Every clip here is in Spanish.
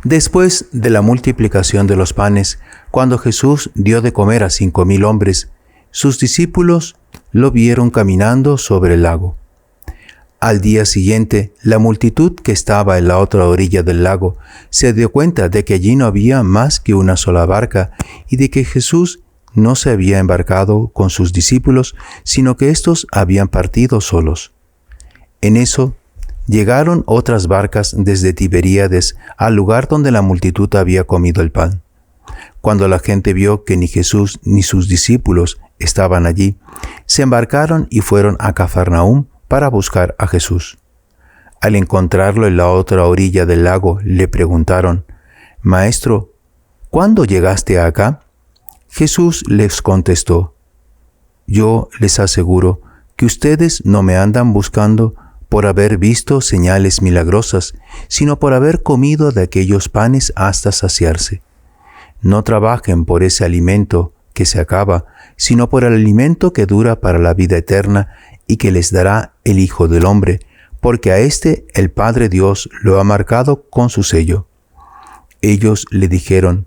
Después de la multiplicación de los panes, cuando Jesús dio de comer a 5,000 hombres, sus discípulos lo vieron caminando sobre el lago. Al día siguiente, la multitud que estaba en la otra orilla del lago se dio cuenta de que allí no había más que una sola barca y de que Jesús no se había embarcado con sus discípulos, sino que éstos habían partido solos. En eso, llegaron otras barcas desde Tiberíades al lugar donde la multitud había comido el pan. Cuando la gente vio que ni Jesús ni sus discípulos estaban allí, se embarcaron y fueron a Cafarnaúm para buscar a Jesús. Al encontrarlo en la otra orilla del lago, le preguntaron: «Maestro, ¿cuándo llegaste acá?». Jesús les contestó: «Yo les aseguro que ustedes no me andan buscando por haber visto señales milagrosas, sino por haber comido de aquellos panes hasta saciarse. No trabajen por ese alimento que se acaba, sino por el alimento que dura para la vida eterna y que les dará el Hijo del Hombre, porque a éste el Padre Dios lo ha marcado con su sello». Ellos le dijeron: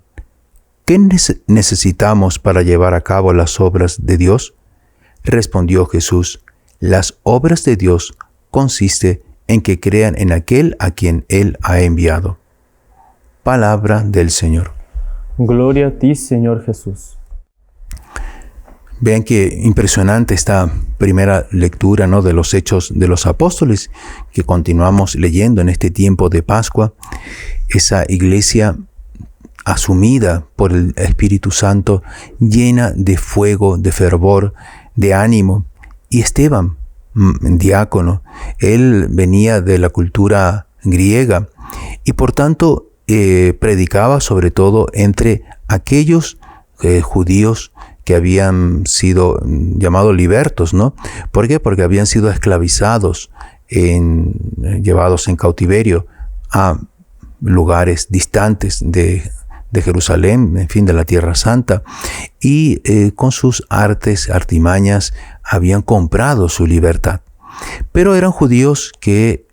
«¿Qué necesitamos para llevar a cabo las obras de Dios?». Respondió Jesús: «Las obras de Dios consiste en que crean en aquel a quien Él ha enviado». Palabra del Señor. Gloria a ti, Señor Jesús. Vean qué impresionante esta primera lectura, ¿no?, de los Hechos de los Apóstoles, que continuamos leyendo en este tiempo de Pascua. Esa iglesia asumida por el Espíritu Santo, llena de fuego, de fervor, de ánimo. Y Esteban, diácono, él venía de la cultura griega y por tanto predicaba sobre todo entre aquellos judíos que habían sido llamados libertos, ¿no? ¿Por qué? Porque habían sido esclavizados, llevados en cautiverio a lugares distantes de Jerusalén, en fin, de la Tierra Santa, y con sus artimañas habían comprado su libertad. Pero eran judíos que,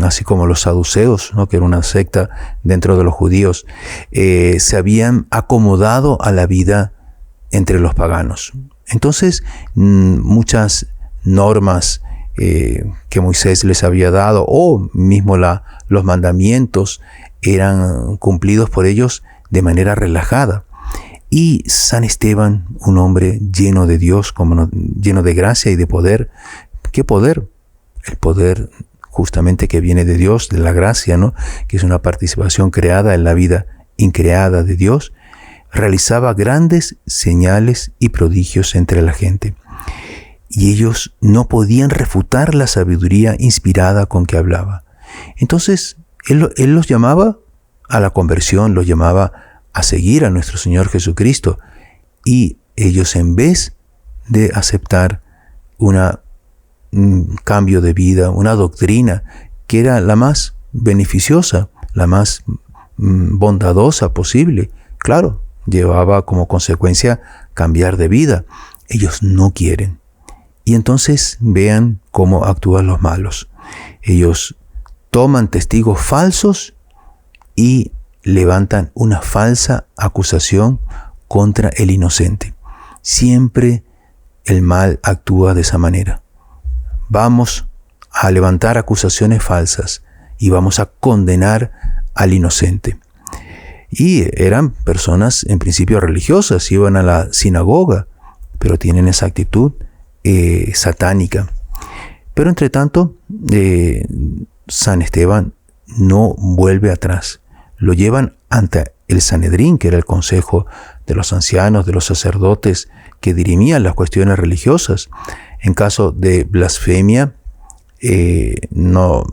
así como los saduceos, ¿no?, que era una secta dentro de los judíos, se habían acomodado a la vida entre los paganos. Entonces, muchas normas que Moisés les había dado, o mismo los mandamientos, eran cumplidos por ellos de manera relajada. Y San Esteban, un hombre lleno de Dios, lleno de gracia y de poder. ¿Qué poder? El poder justamente que viene de Dios, de la gracia, ¿no?, que es una participación creada en la vida increada de Dios. Realizaba grandes señales y prodigios entre la gente. Y ellos no podían refutar la sabiduría inspirada con que hablaba. Entonces, él los llamaba a la conversión, los llamaba a seguir a nuestro Señor Jesucristo. Y ellos, en vez de aceptar un cambio de vida, una doctrina que era la más beneficiosa, la más bondadosa posible, claro, llevaba como consecuencia cambiar de vida. Ellos no quieren. Y entonces vean cómo actúan los malos. Ellos toman testigos falsos y levantan una falsa acusación contra el inocente. Siempre el mal actúa de esa manera. Vamos a levantar acusaciones falsas y vamos a condenar al inocente. Y eran personas en principio religiosas, iban a la sinagoga, pero tienen esa actitud satánica. Pero entre tanto, San Esteban no vuelve atrás. Lo llevan ante el Sanedrín, que era el consejo de los ancianos, de los sacerdotes, que dirimían las cuestiones religiosas. En caso de blasfemia, no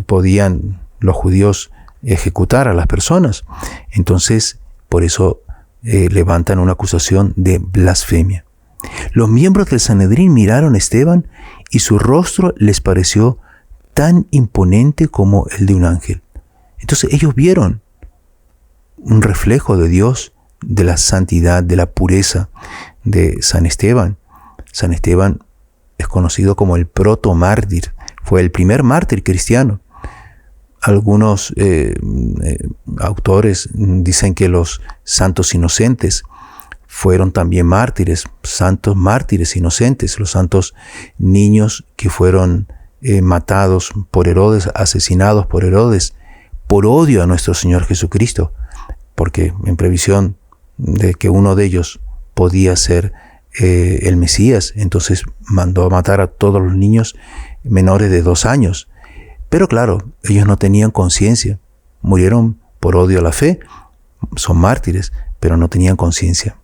podían los judíos ejecutar a las personas. Entonces, por eso levantan una acusación de blasfemia. Los miembros del Sanedrín miraron a Esteban y su rostro les pareció tan imponente como el de un ángel. Entonces ellos vieron un reflejo de Dios, de la santidad, de la pureza de San Esteban. San Esteban es conocido como el protomártir, fue el primer mártir cristiano. Algunos autores dicen que los santos inocentes fueron también mártires, santos mártires inocentes, los santos niños que fueron matados por Herodes, asesinados por Herodes, por odio a nuestro Señor Jesucristo, porque en previsión de que uno de ellos podía ser el Mesías, entonces mandó a matar a todos los niños menores de 2 años. Pero claro, ellos no tenían conciencia, murieron por odio a la fe, son mártires, pero no tenían conciencia.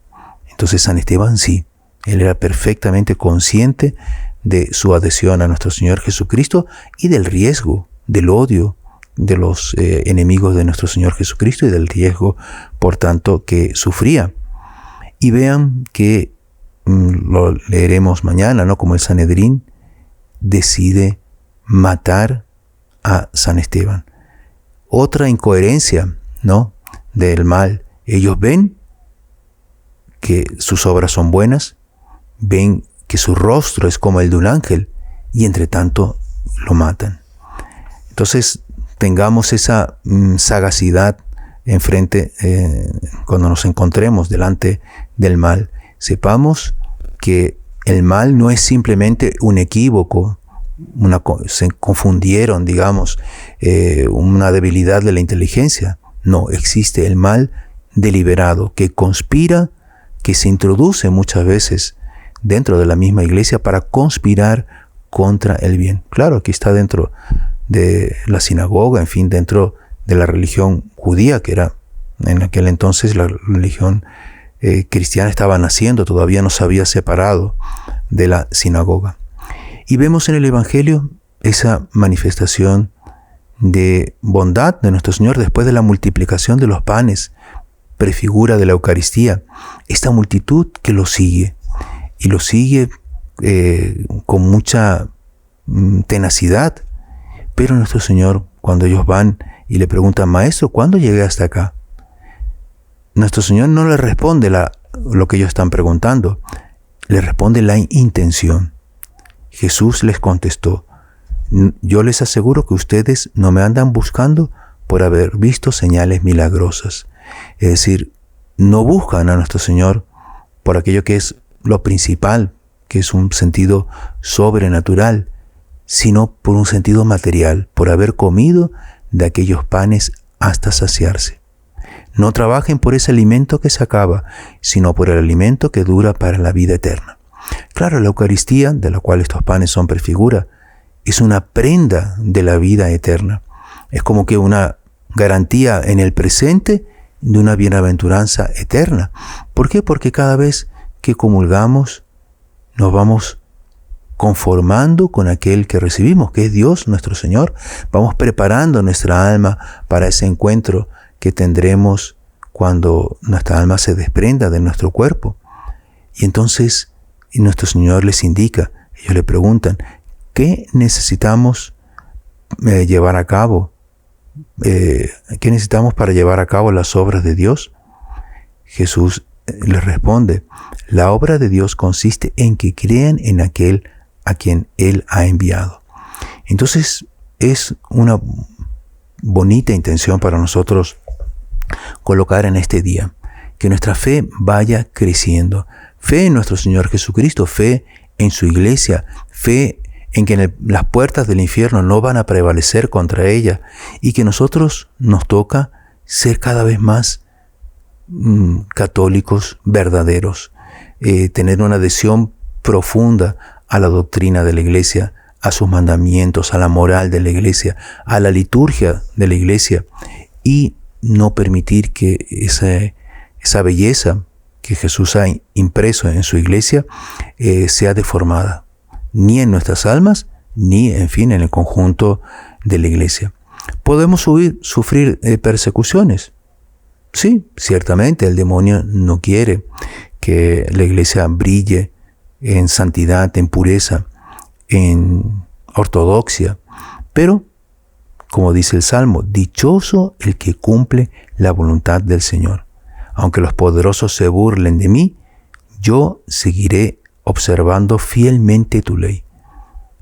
Entonces San Esteban sí, él era perfectamente consciente de su adhesión a nuestro Señor Jesucristo y del riesgo, del odio de los enemigos de nuestro Señor Jesucristo y del riesgo, por tanto, que sufría. Y vean que lo leeremos mañana, ¿no? Como el Sanedrín decide matar a San Esteban. Otra incoherencia, ¿no?, del mal. Ellos ven que sus obras son buenas, ven que su rostro es como el de un ángel y entre tanto lo matan. Entonces tengamos esa sagacidad enfrente cuando nos encontremos delante del mal. Sepamos que el mal no es simplemente un equívoco, se confundieron, digamos, una debilidad de la inteligencia. No, existe el mal deliberado que conspira, que se introduce muchas veces dentro de la misma iglesia para conspirar contra el bien. Claro, aquí está dentro de la sinagoga, en fin, dentro de la religión judía, que era en aquel entonces la religión cristiana estaba naciendo, todavía no se había separado de la sinagoga. Y vemos en el Evangelio esa manifestación de bondad de nuestro Señor después de la multiplicación de los panes, prefigura de la Eucaristía, esta multitud que lo sigue, y lo sigue con mucha tenacidad. Pero nuestro Señor, cuando ellos van y le preguntan: Maestro, ¿cuándo llegué hasta acá?, nuestro Señor no le responde lo que ellos están preguntando, le responde la intención. Jesús les contestó: yo les aseguro que ustedes no me andan buscando por haber visto señales milagrosas. Es decir, no buscan a nuestro Señor por aquello que es lo principal, que es un sentido sobrenatural, sino por un sentido material, por haber comido de aquellos panes hasta saciarse. No trabajen por ese alimento que se acaba, sino por el alimento que dura para la vida eterna. Claro, la Eucaristía, de la cual estos panes son prefigura, es una prenda de la vida eterna. Es como que una garantía en el presente de una bienaventuranza eterna. ¿Por qué? Porque cada vez que comulgamos nos vamos conformando con aquel que recibimos, que es Dios nuestro Señor. Vamos preparando nuestra alma para ese encuentro que tendremos cuando nuestra alma se desprenda de nuestro cuerpo. Y entonces nuestro Señor les indica, ellos le preguntan: ¿qué necesitamos llevar a cabo? ¿Qué necesitamos para llevar a cabo las obras de Dios? Jesús les responde: la obra de Dios consiste en que crean en aquel a quien Él ha enviado. Entonces es una bonita intención para nosotros colocar en este día que nuestra fe vaya creciendo. Fe en nuestro Señor Jesucristo, fe en su iglesia, fe en que las puertas del infierno no van a prevalecer contra ella, y que nosotros nos toca ser cada vez más católicos verdaderos, tener una adhesión profunda a la doctrina de la iglesia, a sus mandamientos, a la moral de la iglesia, a la liturgia de la iglesia, y no permitir que esa belleza que Jesús ha impreso en su iglesia sea deformada, ni en nuestras almas, ni, en fin, en el conjunto de la iglesia. ¿Podemos sufrir persecuciones? Sí, ciertamente el demonio no quiere que la iglesia brille en santidad, en pureza, en ortodoxia, pero, como dice el Salmo, dichoso el que cumple la voluntad del Señor. Aunque los poderosos se burlen de mí, yo seguiré observando fielmente tu ley.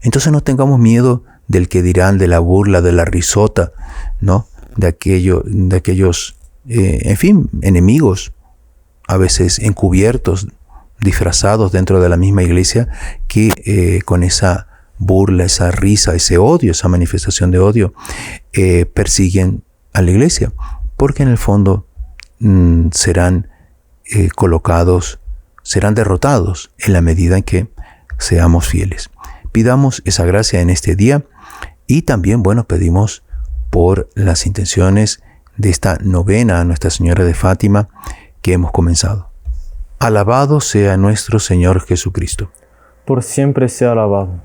Entonces no tengamos miedo del que dirán, de la burla, de la risota, ¿no? de aquellos, en fin, enemigos, a veces encubiertos, disfrazados dentro de la misma iglesia, que con esa burla, esa risa, ese odio, esa manifestación de odio, persiguen a la iglesia, porque en el fondo serán colocados, serán derrotados en la medida en que seamos fieles. Pidamos esa gracia en este día y también, pedimos por las intenciones de esta novena a Nuestra Señora de Fátima que hemos comenzado. Alabado sea nuestro Señor Jesucristo. Por siempre sea alabado.